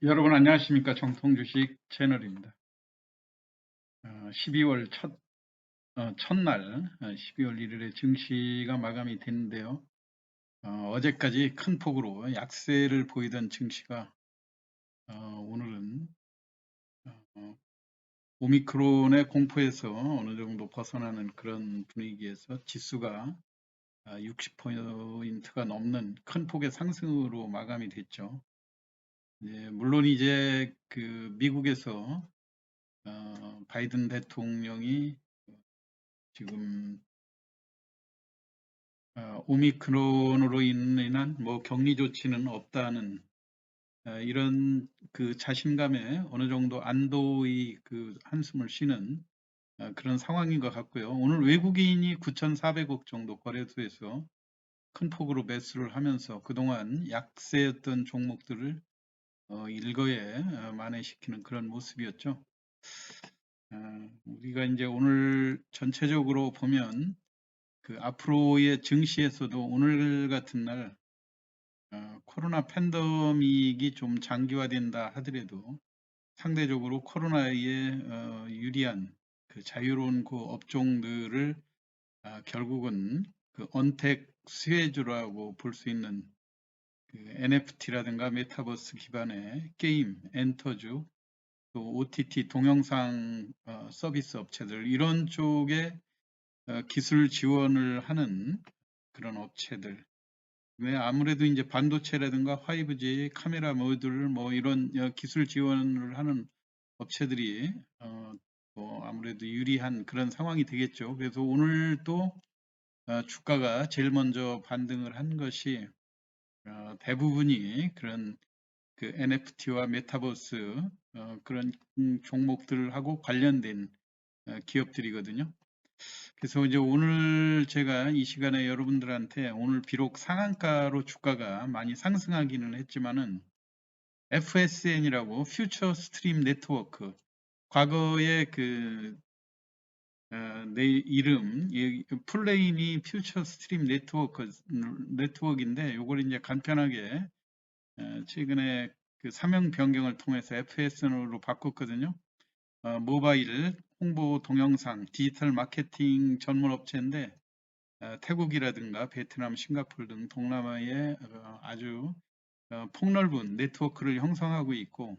여러분 안녕하십니까? 정통주식 채널입니다. 12월 첫날 12월 1일에 증시가 마감이 됐는데요. 어제까지 큰 폭으로 약세를 보이던 증시가 오늘은 어, 오미크론의 공포에서 어느 정도 벗어나는 그런 분위기에서 지수가 60포인트가 넘는 큰 폭의 상승으로 마감이 됐죠. 물론 이제 그 미국에서 바이든 대통령이 지금 오미크론으로 인한 뭐 격리 조치는 없다는 이런 그 자신감에 어느 정도 안도의 그 한숨을 쉬는 그런 상황인 것 같고요. 오늘 외국인이 9,400억 정도 거래소에서 큰 폭으로 매수를 하면서 그동안 약세였던 종목들을 일거에 만회시키는 그런 모습이었죠. 우리가 이제 오늘 전체적으로 보면 그 앞으로의 증시에서도 오늘 같은 날 코로나 팬데믹이 좀 장기화된다 하더라도 상대적으로 코로나에 유리한 그 자유로운 그 업종들을 결국은 그 언택 수혜주라고 볼 수 있는 그 NFT라든가 메타버스 기반의 게임, 엔터주, 또 OTT 동영상 서비스 업체들 이런 쪽에 기술 지원을 하는 그런 업체들. 왜 아무래도 이제 반도체라든가 5G 카메라 모듈 뭐 이런 기술 지원을 하는 업체들이 뭐 아무래도 유리한 그런 상황이 되겠죠. 그래서 오늘 또 주가가 제일 먼저 반등을 한 것이 대부분이 그런 그 NFT와 메타버스 그런 종목들하고 관련된 기업들이거든요. 그래서 이제 오늘 제가 이 시간에 여러분들한테 오늘 비록 상한가로 주가가 많이 상승하기는 했지만은 FSN이라고 퓨처 스트림 네트워크 과거에 그 내 이름 풀네임이 퓨처 스트림 네트워크인데 요걸 이제 간편하게 최근에 그 사명 변경을 통해서 FSN으로 바꿨거든요. 모바일 홍보 동영상 디지털 마케팅 전문 업체인데 태국이라든가 베트남, 싱가포르 등 동남아의 아주 폭넓은 네트워크를 형성하고 있고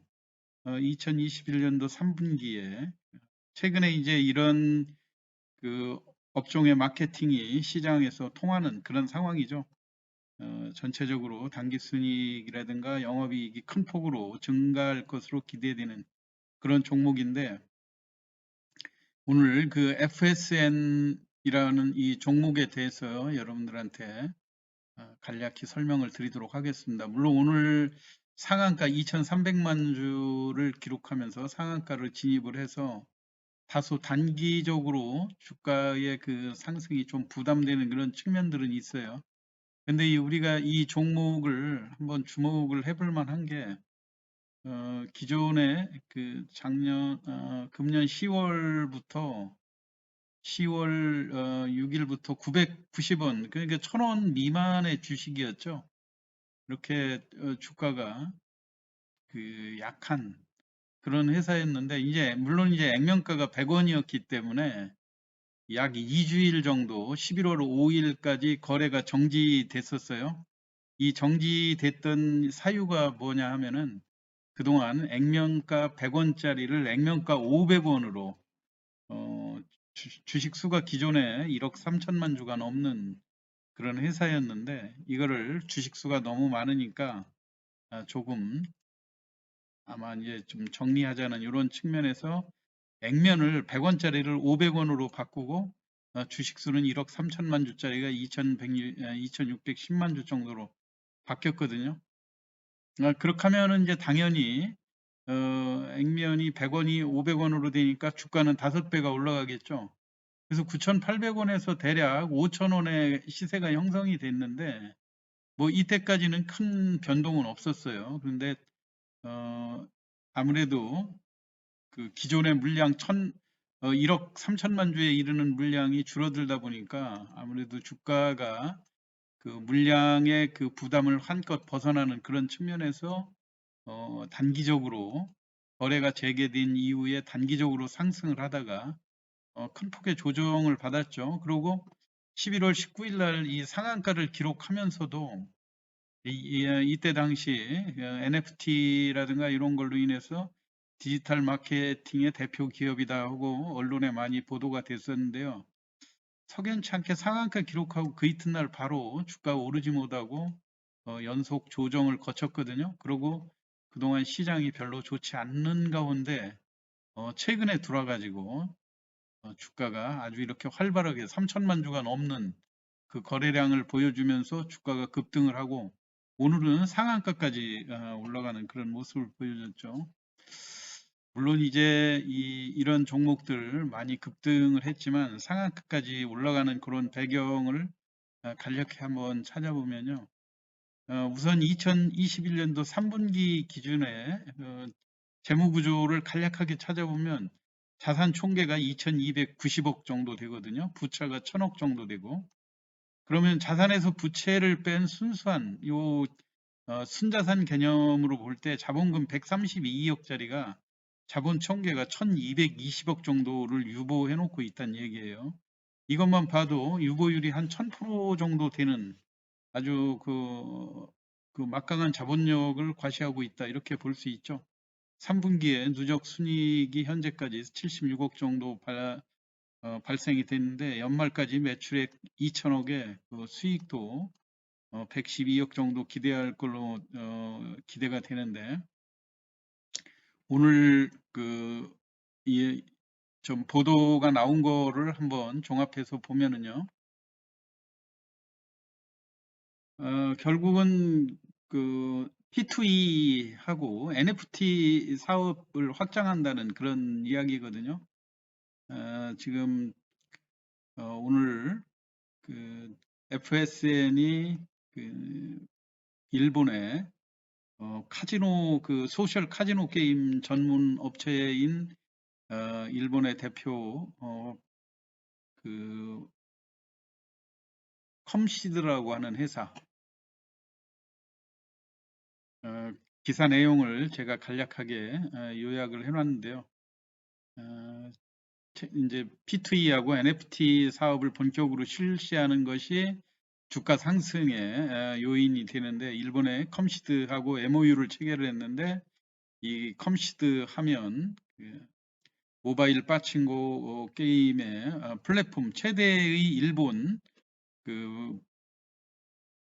2021년도 3분기에 최근에 이제 이런 그 업종의 마케팅이 시장에서 통하는 그런 상황이죠. 전체적으로 당기순이익이라든가 영업이익이 큰 폭으로 증가할 것으로 기대되는 그런 종목인데 오늘 그 FSN이라는 이 종목에 대해서 여러분들한테 간략히 설명을 드리도록 하겠습니다. 물론 오늘 상한가 2,300만 주를 기록하면서 상한가를 진입을 해서 다소 단기적으로 주가의 그 상승이 좀 부담되는 그런 측면들은 있어요. 근데 우리가 이 종목을 한번 주목을 해볼 만한 게 기존에 그 금년 10월부터 10월 6일부터 990원 그러니까 1,000원 미만의 주식이었죠. 이렇게 주가가 그 약한 그런 회사였는데 이제 물론 이제 액면가가 100원이었기 때문에 약 2주일 정도 11월 5일까지 거래가 정지됐었어요. 이 정지됐던 사유가 뭐냐 하면은 그동안 액면가 100원짜리를 액면가 500원으로 주식 수가 기존에 1억 3천만 주가 넘는 그런 회사였는데 이거를 주식 수가 너무 많으니까 조금 아마 이제 좀 정리하자는 이런 측면에서 액면을 100원짜리를 500원으로 바꾸고 주식 수는 1억 3천만 주짜리가 2,610만 주 정도로 바뀌었거든요. 그렇게 하면은 이제 당연히 액면이 100원이 500원으로 되니까 주가는 5배가 올라가겠죠. 그래서 9,800원에서 대략 5,000원의 시세가 형성이 됐는데 뭐 이때까지는 큰 변동은 없었어요. 그런데 아무래도 그 기존의 물량 1억 3천만 주에 이르는 물량이 줄어들다 보니까 아무래도 주가가 그 물량의 그 부담을 한껏 벗어나는 그런 측면에서 단기적으로 거래가 재개된 이후에 단기적으로 상승을 하다가 큰 폭의 조정을 받았죠. 그리고 11월 19일 날 이 상한가를 기록하면서도 이때 당시 NFT라든가 이런 걸로 인해서 디지털 마케팅의 대표 기업이다 하고 언론에 많이 보도가 됐었는데요. 석연치 않게 상한가 기록하고 그 이튿날 바로 주가가 오르지 못하고 연속 조정을 거쳤거든요. 그리고 그동안 시장이 별로 좋지 않는 가운데 최근에 들어와가지고 주가가 아주 이렇게 활발하게 3천만 주가 넘는 그 거래량을 보여주면서 주가가 급등을 하고 오늘은 상한가까지 올라가는 그런 모습을 보여줬죠. 물론 이제 이런 종목들 많이 급등을 했지만 상한가까지 올라가는 그런 배경을 간략히 한번 찾아보면요. 우선 2021년도 3분기 기준에 재무 구조를 간략하게 찾아보면 자산 총계가 2290억 정도 되거든요. 부채가 1000억 정도 되고 그러면 자산에서 부채를 뺀 순수한 순자산 개념으로 볼 때 자본금 132억짜리가 자본 총계가 1220억 정도를 유보해 놓고 있다는 얘기예요. 이것만 봐도 유보율이 한 1000% 정도 되는 아주 그 막강한 자본력을 과시하고 있다 이렇게 볼 수 있죠. 3분기에 누적 순이익이 현재까지 76억 정도 발생이 됐는데 연말까지 매출액 2천억에 수익도 112억 정도 기대할 걸로 기대가 되는데 오늘 좀 보도가 나온 거를 한번 종합해서 보면은요. 결국은 P2E하고 NFT 사업을 확장한다는 그런 이야기거든요. 지금 오늘 FSN이 일본의 카지노 소셜 카지노 게임 전문 업체인 일본의 대표 컴시드라고 하는 회사 기사 내용을 제가 간략하게 요약을 해놨는데요. 이제 P2E하고 NFT 사업을 본격으로 실시하는 것이 주가 상승의 요인이 되는데 일본의 컴시드하고 MOU를 체결을 했는데 이 컴시드 하면 모바일 빠칭고 게임의 플랫폼 최대의 일본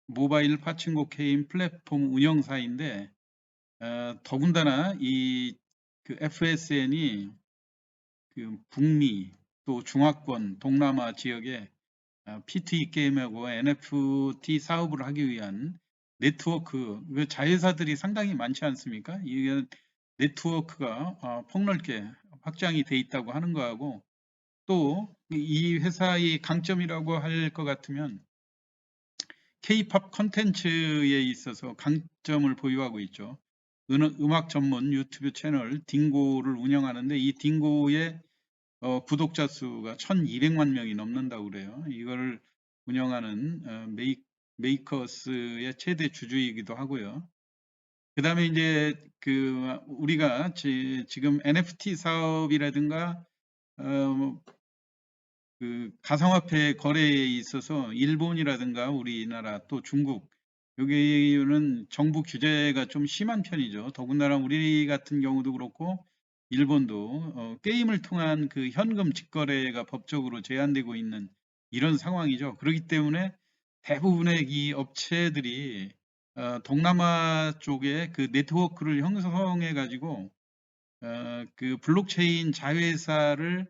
모바일 파칭코 게임 플랫폼 운영사인데 더군다나 이 FSN이 북미 또 중화권 동남아 지역에 P2E 게임하고 NFT 사업을 하기 위한 네트워크 자회사들이 상당히 많지 않습니까? 이게 네트워크가 폭넓게 확장이 돼 있다고 하는 거하고 또 이 회사의 강점이라고 할 것 같으면 K-팝 콘텐츠에 있어서 강점을 보유하고 있죠. 음악 전문 유튜브 채널 딩고를 운영하는데 이 딩고의 구독자 수가 1200만 명이 넘는다고 그래요. 이걸 운영하는 메이커스의 최대 주주이기도 하고요. 그 다음에 이제 우리가 지금 NFT 사업이라든가 가상화폐 거래에 있어서 일본이라든가 우리나라 또 중국 여기는 정부 규제가 좀 심한 편이죠. 더군다나 우리 같은 경우도 그렇고 일본도 게임을 통한 현금 직거래가 법적으로 제한되고 있는 이런 상황이죠. 그렇기 때문에 대부분의 이 업체들이 동남아 쪽에 네트워크를 형성해 가지고 블록체인 자회사를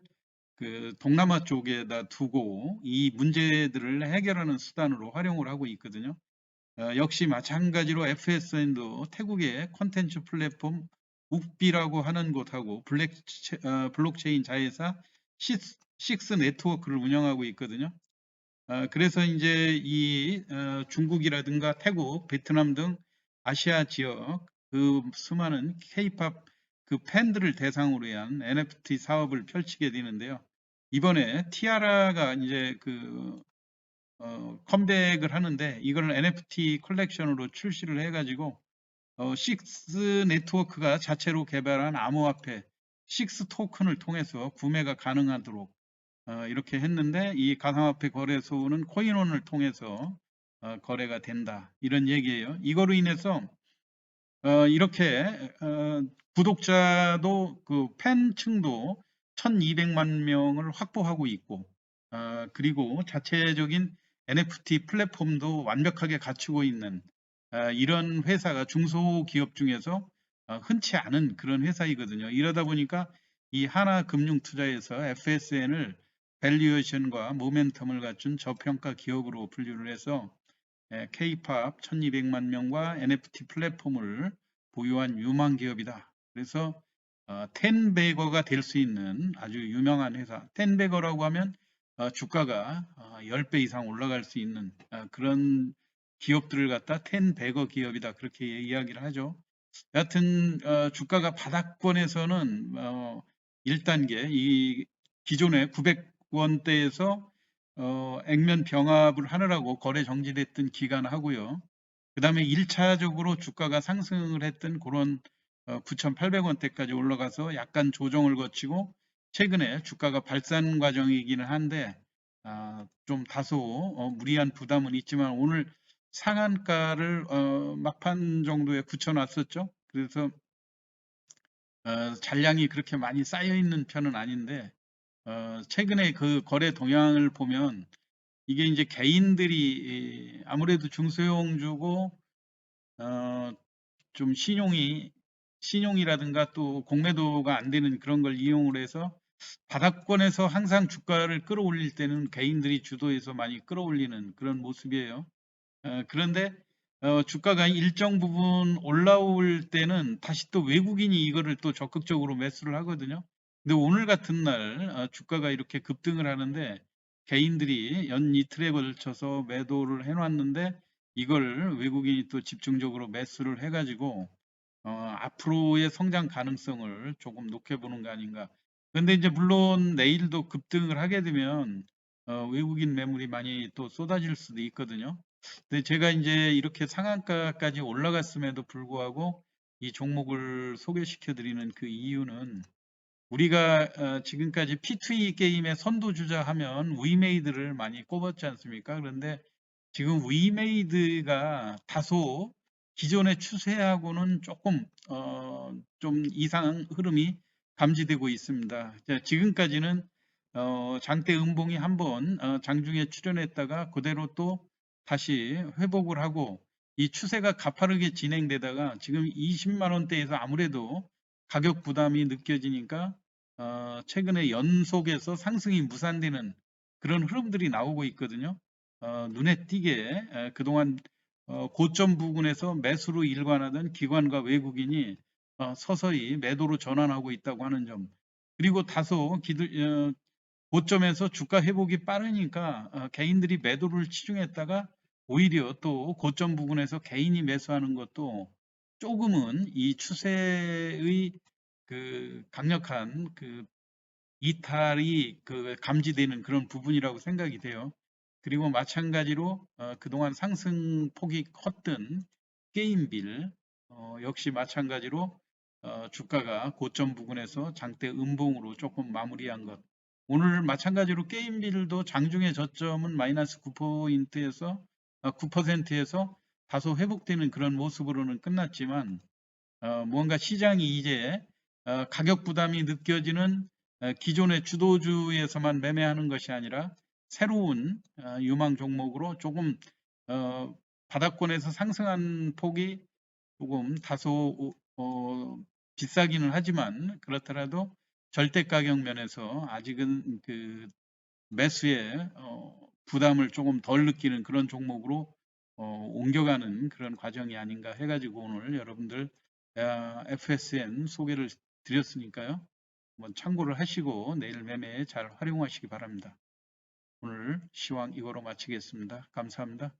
동남아 쪽에다 두고 이 문제들을 해결하는 수단으로 활용을 하고 있거든요. 역시 마찬가지로 FSN도 태국의 콘텐츠 플랫폼 욱비라고 하는 곳하고 블록체인 자회사 식스 네트워크를 운영하고 있거든요. 그래서 이제 이 중국이라든가 태국, 베트남 등 아시아 지역 수많은 K-팝 팬들을 대상으로 한 NFT 사업을 펼치게 되는데요. 이번에 티아라가 이제 컴백을 하는데 이걸 NFT 컬렉션으로 출시를 해가지고 식스 네트워크가 자체로 개발한 암호화폐 식스 토큰을 통해서 구매가 가능하도록 이렇게 했는데, 이 가상화폐 거래소는 코인원을 통해서 거래가 된다, 이런 얘기예요. 이거로 인해서 이렇게 구독자도 그 팬층도 1200만 명을 확보하고 있고, 그리고 자체적인 NFT 플랫폼도 완벽하게 갖추고 있는 이런 회사가 중소기업 중에서 흔치 않은 그런 회사이거든요. 이러다 보니까 이 하나금융투자에서 FSN을 밸류에이션과 모멘텀을 갖춘 저평가 기업으로 분류를 해서 K-팝 1200만 명과 NFT 플랫폼을 보유한 유망 기업이다. 그래서 텐베거가 될 수 있는 아주 유명한 회사. 텐베거라고 하면 주가가 10배 이상 올라갈 수 있는 그런 기업들을 갖다 텐베거 기업이다, 그렇게 이야기를 하죠. 여하튼 주가가 바닥권에서는 1단계 이 기존의 900원대에서 액면 병합을 하느라고 거래 정지됐던 기간 하고요. 그 다음에 1차적으로 주가가 상승을 했던 그런 9,800원대까지 올라가서 약간 조정을 거치고, 최근에 주가가 발산 과정이기는 한데 좀 다소 무리한 부담은 있지만, 오늘 상한가를 막판 정도에 붙여놨었죠. 그래서 잔량이 그렇게 많이 쌓여 있는 편은 아닌데, 최근에 그 거래 동향을 보면 이게 이제 개인들이 아무래도 중소형주고 좀 신용이라든가 또 공매도가 안 되는 그런 걸 이용을 해서 바닥권에서 항상 주가를 끌어올릴 때는 개인들이 주도해서 많이 끌어올리는 그런 모습이에요. 그런데 주가가 일정 부분 올라올 때는 다시 또 외국인이 이거를 또 적극적으로 매수를 하거든요. 근데 오늘 같은 날 주가가 이렇게 급등을 하는데, 개인들이 연 이틀에 걸쳐서 매도를 해놨는데, 이걸 외국인이 또 집중적으로 매수를 해가지고 앞으로의 성장 가능성을 조금 높여보는 거 아닌가. 그런데 이제 물론 내일도 급등을 하게 되면 외국인 매물이 많이 또 쏟아질 수도 있거든요. 근데 제가 이제 이렇게 상한가까지 올라갔음에도 불구하고 이 종목을 소개시켜 드리는 그 이유는, 우리가 지금까지 P2E 게임의 선두주자 하면 위메이드를 많이 꼽았지 않습니까? 그런데 지금 위메이드가 다소 기존의 추세하고는 조금 좀 이상 흐름이 감지되고 있습니다. 지금까지는 장대 음봉이 한번 장중에 출현했다가 그대로 또 다시 회복을 하고, 이 추세가 가파르게 진행되다가 지금 20만 원대에서 아무래도 가격 부담이 느껴지니까 최근에 연속해서 상승이 무산되는 그런 흐름들이 나오고 있거든요. 눈에 띄게 그동안 고점 부근에서 매수로 일관하던 기관과 외국인이 서서히 매도로 전환하고 있다고 하는 점, 그리고 다소 고점에서 주가 회복이 빠르니까 개인들이 매도를 치중했다가 오히려 또 고점 부근에서 개인이 매수하는 것도 조금은 이 추세의 그 강력한 그 이탈이 감지되는 그런 부분이라고 생각이 돼요. 그리고 마찬가지로 그동안 상승폭이 컸던 게임빌 역시 마찬가지로 주가가 고점 부근에서 장대 음봉으로 조금 마무리한 것. 오늘 마찬가지로 게임빌도 장중에 저점은 마이너스 9%에서 9%에서 다소 회복되는 그런 모습으로는 끝났지만, 뭔가 시장이 이제 가격 부담이 느껴지는 기존의 주도주에서만 매매하는 것이 아니라 새로운 유망 종목으로 조금 바닥권에서 상승한 폭이 조금 다소 비싸기는 하지만, 그렇더라도 절대 가격 면에서 아직은 그 매수에 부담을 조금 덜 느끼는 그런 종목으로 옮겨가는 그런 과정이 아닌가 해가지고 오늘 여러분들 FSN 소개를 드렸으니까요. 한번 참고를 하시고 내일 매매에 잘 활용하시기 바랍니다. 오늘 시황 이거로 마치겠습니다. 감사합니다.